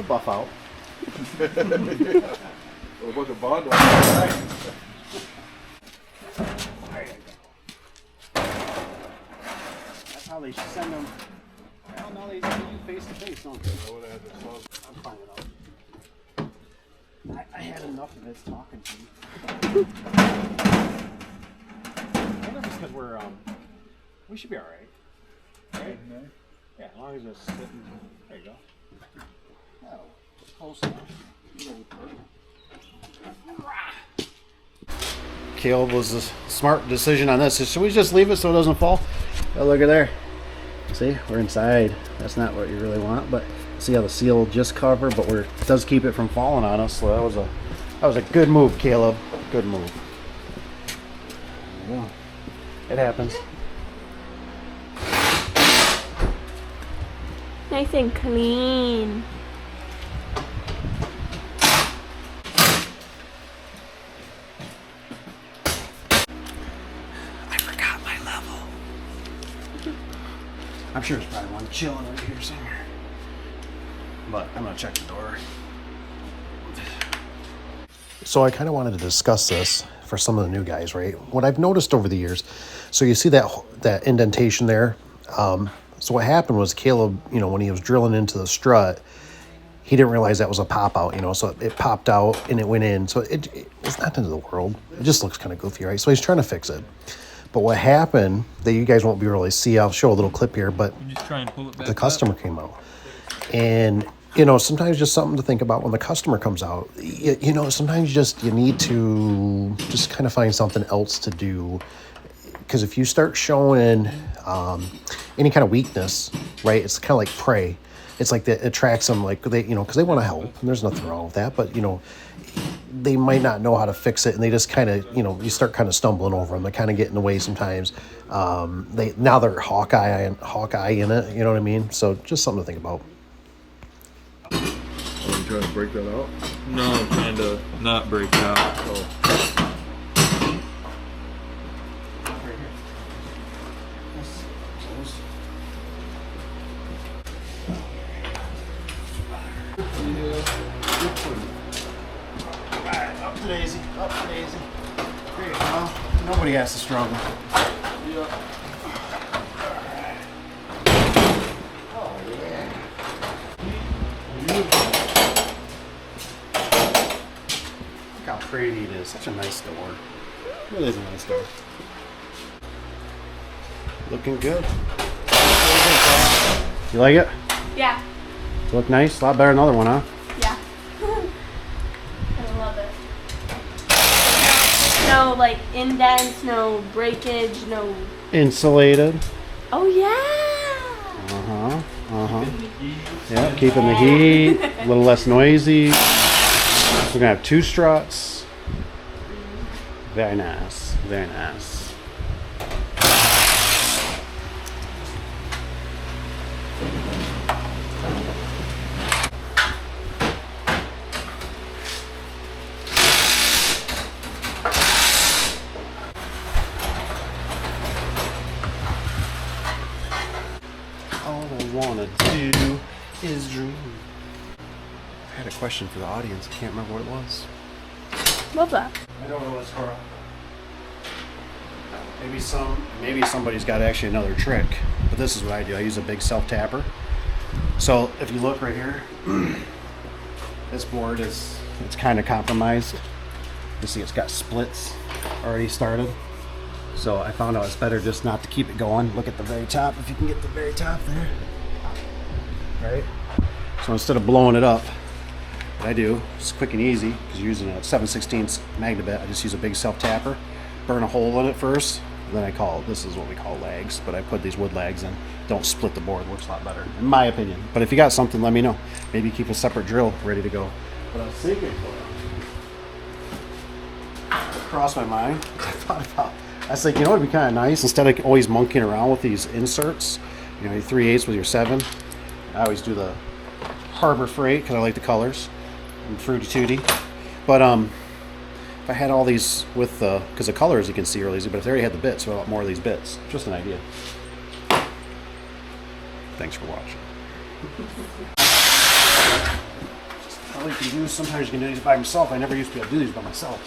buff out. A bunch of bond on it. That's how they send them. Well, now they send you face to face, don't they? I'm finding out. I had enough of this talking to you. I wonder if it's because we should be all right. Right? Yeah, as long as it's sitting. There you go. Oh, close enough. Caleb was a smart decision on this. Should we just leave it so it doesn't fall? Oh, look at there. See, we're inside. That's not what you really want, but see how the seal just cover, but it does keep it from falling on us. So that was a good move, Caleb. Good move. Yeah. It happens. Nice and clean. I forgot my level. I'm sure there's probably one chilling over here somewhere. But I'm gonna check the door. So I kind of wanted to discuss this for some of the new guys, right? What I've noticed over the years, so you see that indentation there. So what happened was Caleb, when he was drilling into the strut, he didn't realize that was a pop out, so it popped out and it went in. So it's not the end of the world. It just looks kind of goofy, right? So he's trying to fix it. But what happened that you guys won't be able to see, I'll show a little clip here, but just try and pull it back the customer came out. And sometimes just something to think about when the customer comes out. Sometimes you need to just kind of find something else to do. Because if you start showing any kind of weakness, right, it's kind of like prey. It's like that attracts them, like because they want to help. And there's nothing wrong with that, but they might not know how to fix it, and they just kind of you start kind of stumbling over them. They kind of get in the way sometimes. They're Hawkeye in it. You know what I mean? So just something to think about. Are you trying to break that out? No, I'm trying to not break out. Oh. Alright, up to Daisy. There you go. Nobody has to struggle. Yeah. Oh, yeah. Look how pretty it is. Such a nice door. It really is a nice door. Looking good. You like it? Yeah. Look nice? A lot better than the other one, huh? Yeah. I love it. No, like, indents, no breakage, no... Insulated. Oh, yeah! Yeah, keeping the heat, a little less noisy. We're gonna have 2 struts. Very nice, very nice. All I wanna do is dream. I had a question for the audience. I can't remember what it was. Love that. I don't know what's for. Maybe somebody's got actually another trick, but this is what I do. I use a big self-tapper. So if you look right here, this board it's kind of compromised. You see it's got splits already started. So I found out it's better just not to keep it going. Look at the very top, if you can get the very top there. Right? So instead of blowing it up, what I do, it's quick and easy, because you're using a 7/16 magnet bit. I just use a big self-tapper, burn a hole in it first, then this is what we call lags, but I put these wood lags in. Don't split the board, works a lot better, in my opinion. But if you got something, let me know. Maybe keep a separate drill ready to go. But I was thinking, crossed my mind, I was like, it'd be kind of nice, instead of always monkeying around with these inserts, your 3/8 with your 7, I always do the Harbor Freight, because I like the colors, and Fruity Tooty. But if I had all these with because the colors you can see really easy, but if they already had the bits, so I want more of these bits. Just an idea. Thanks for watching. all you can do is sometimes you can do these by yourself. I never used to be able to do these by myself.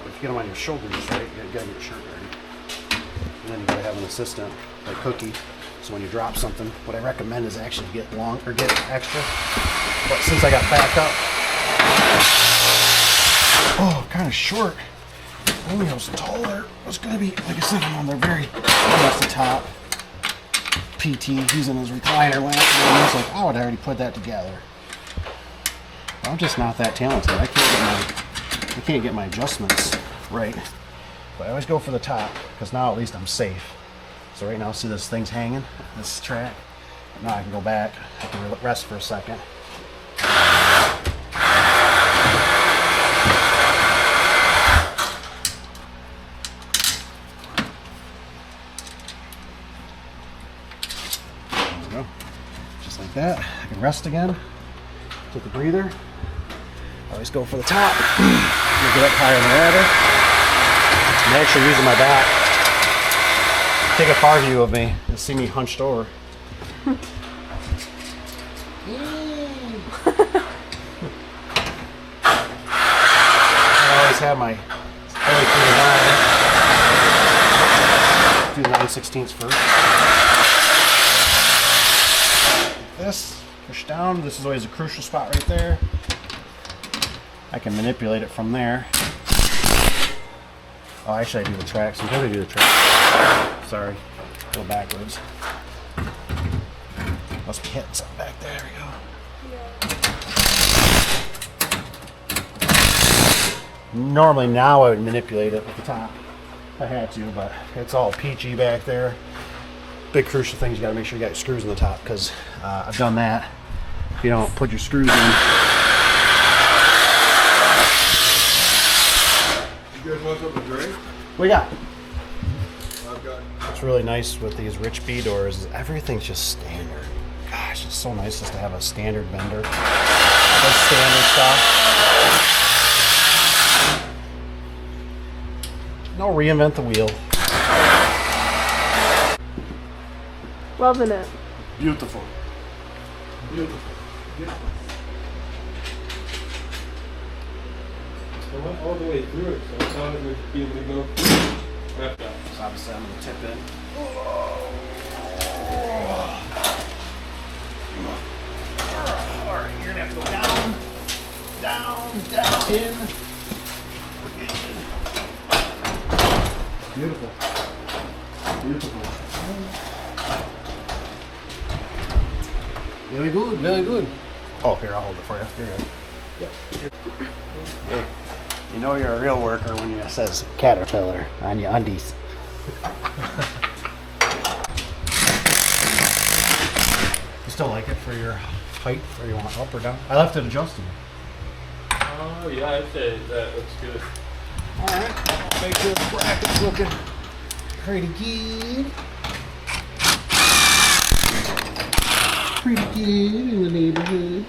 But if you get them on your shoulders, right, you gotta get your shirt ready. And then you gotta have an assistant, like Cookie. So when you drop something, what I recommend is actually get long or get extra. But since I got backed up, kind of short. I knew I was taller. It was gonna be, like I said, I'm on there very almost the top. PT using his recliner last year, and I was like, I would already put that together. I'm just not that talented. I can't get my adjustments right. But I always go for the top because now at least I'm safe. So right now, see this thing's hanging, this track. Now I can go back. I can rest for a second. Just like that. I can rest again. Take a breather. Always go for the top. Get up higher on the ladder. I'm actually using my back. Take a far view of me and see me hunched over. I always have my belly through the 9. Do the 9/16 first. This, push down. This is always a crucial spot right there. I can manipulate it from there. Oh, actually, I do the track. Sometimes I do the track. Sorry, go backwards. Must be hitting something back there. There we go. Normally, now I would manipulate it with the top. I had to, but it's all peachy back there. Big crucial things, you got to make sure you got your screws in the top because I've done that. If you don't put your screws in. You guys want something to drink? What you got? I've got. What's really nice with these rich B doors is everything's just standard. Gosh, it's so nice just to have a standard vendor. That's standard stuff. No reinvent the wheel. Loving it. Beautiful. Beautiful. Beautiful. I went all the way through it, so I thought it would be able to go wrapped up. So obviously I'm going to tip in. Alright, you're going to have to go down, down, in. Beautiful. Beautiful. Very good, very good. Oh, here, I'll hold it for you. Here you go. Yep. You know you're a real worker when it says Caterpillar on your undies. You still like it for your height, or you want up or down? I left it adjusted. Oh, yeah, I'd say that looks good. Alright, I'll make sure the bracket's looking pretty good. Pretty good in the neighborhood.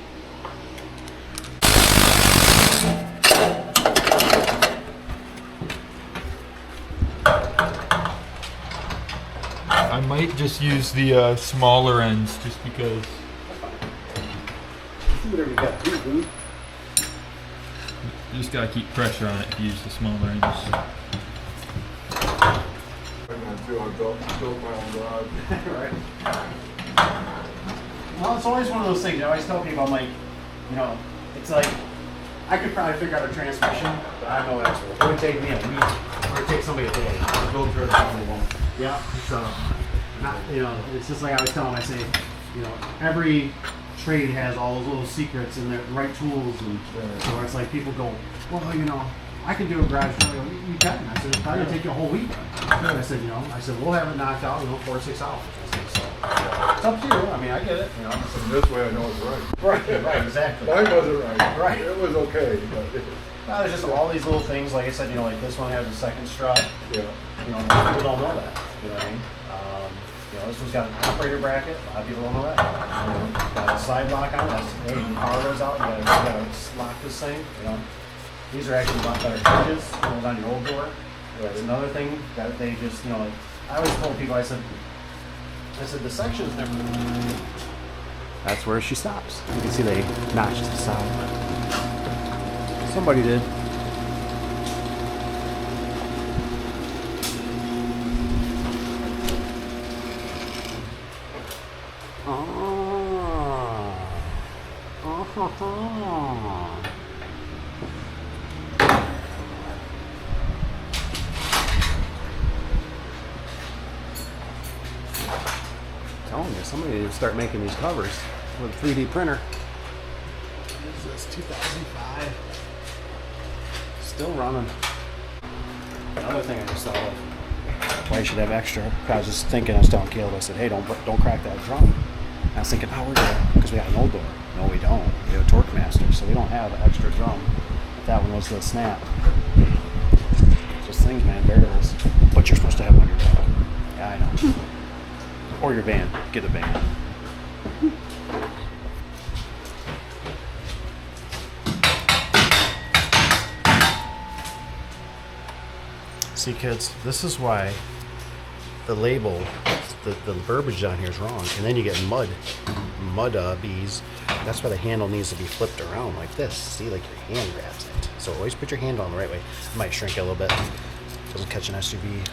I might just use the smaller ends just because. Do whatever you got to do, dude. You just gotta keep pressure on it if you use the smaller ends. I built my own garage. Right. Well, it's always one of those things. I always tell people, I'm like, you know, it's like, I could probably figure out a transmission, but I'm no expert. It would take me a week, or it would take somebody a day to go through it. Probably won't. Yeah, so, not, you know, it's just like I was telling them, I say, you know, every trade has all those little secrets and the right tools, and so it's like people go, well, you know, I can do a garage door. You can. I said, it's probably gonna take you a whole week. I said, you know, we'll have it knocked out, 4 to 6 hours. I said, so it's up to you. I mean, I get it. You know, And this way I know it's right. right, exactly. Mine wasn't right. Right. It was okay, but No, there's just all these little things. Like I said, you know, like this one has a second strut. yeah. You know, most people don't know that. You know what I mean? You know, this one's got an operator bracket. A lot of people don't know that. Got a side lock on it. That's, hey, you can power those out. You gotta lock this thing. You know, these are actually a lot better hinges than was on your old door. That's another thing that they just, you know, like, I always told people, I said the section's never. That's where she stops. You can see they notched the side. Somebody did. Telling you, somebody needs to start making these covers with a 3D printer. What is this, 2005? Still running. Another thing I just thought of, why you should have extra. I was just thinking, I was telling Caleb, I said, hey, don't crack that drum. And I was thinking, oh, we're good, because we got an old door. No, we don't. We have a Torque Master, so we don't have an extra drum. If that one was the snap. Just things, man, variables. But you're supposed to have on your truck. Yeah, I know. Or your van. Get a van. See, kids, this is why the label, the verbiage down here is wrong. And then you get mud bees. That's why the handle needs to be flipped around like this. See, like your hand grabs it. So always put your hand on the right way. It might shrink it a little bit. Doesn't catch an SUV.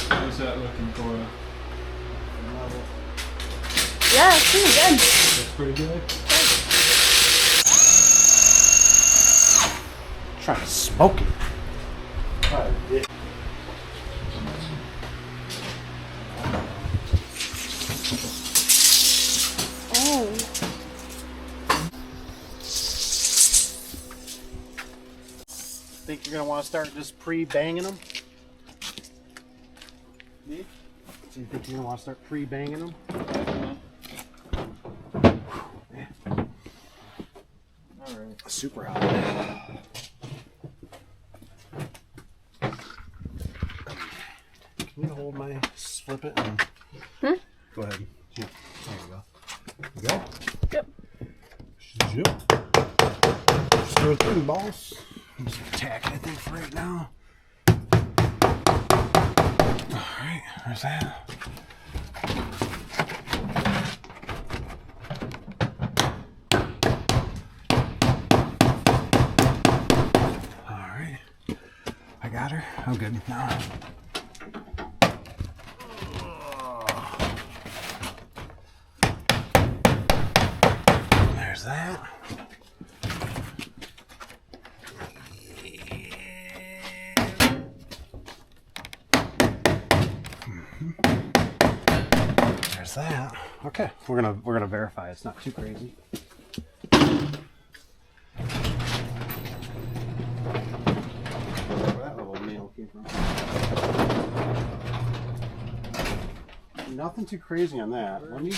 How's that looking, Cora? Yeah, it's pretty good. That's pretty good. Trying to smoke it. Oh. Think you're gonna want to start just pre-banging them? Me? So you think you're gonna want to start pre-banging them? All right. Super hot. Can you hold my flip it and go ahead. Yeah, there you go. You go? Yep. Zip. Sure thing, boss. Just tack, I think, for right now. Alright, there's that. Alright. I got her. I'm good now. There's that. There's that. Okay, we're gonna verify it's not too crazy. Where that little nail came from. Nothing too crazy on that. Let me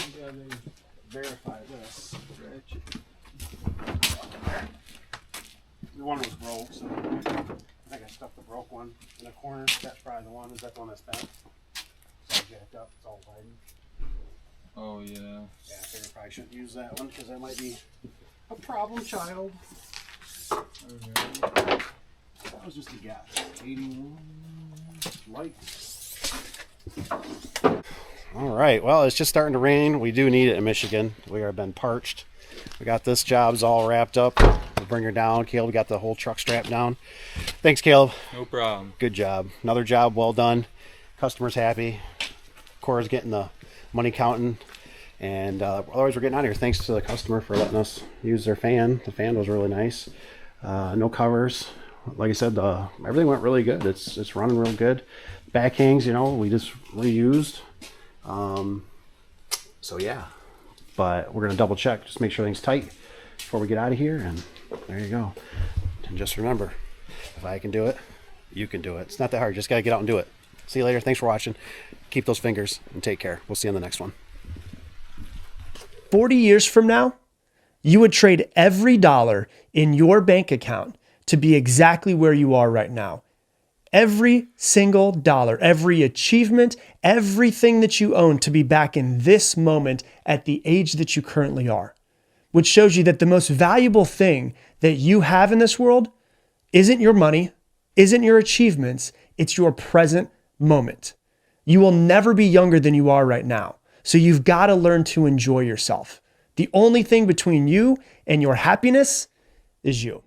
verify this. The one was broke, so I think I stuck the broke one in the corner. That's probably the one. Is that the one that's bent? It's all jacked up. It's all widened. Oh yeah. Yeah, I figured I probably shouldn't use that one because that might be a problem child. Okay. That was just a guess. 81 light. All right. Well, it's just starting to rain. We do need it in Michigan. We are been parched. We got this job's all wrapped up. We'll bring her down. Caleb got the whole truck strapped down. Thanks, Caleb. No problem. Good job. Another job well done. Customer's happy. Cora's getting the money counting. And otherwise, we're getting out of here. Thanks to the customer for letting us use their fan. The fan was really nice. No covers. Like I said, everything went really good. It's running real good. Back hangs, we just reused. So yeah, but we're gonna double check, just make sure everything's tight before we get out of here. And there you go. And just remember, if I can do it, you can do it. It's not that hard. Just gotta get out and do it. See you later. Thanks for watching. Keep those fingers and take care. We'll see you on the next one. 40 years from now, you would trade every dollar in your bank account to be exactly where you are right now. Every single dollar, every achievement, everything that you own to be back in this moment at the age that you currently are, which shows you that the most valuable thing that you have in this world isn't your money, isn't your achievements, it's your present moment. You will never be younger than you are right now. So you've got to learn to enjoy yourself. The only thing between you and your happiness is you.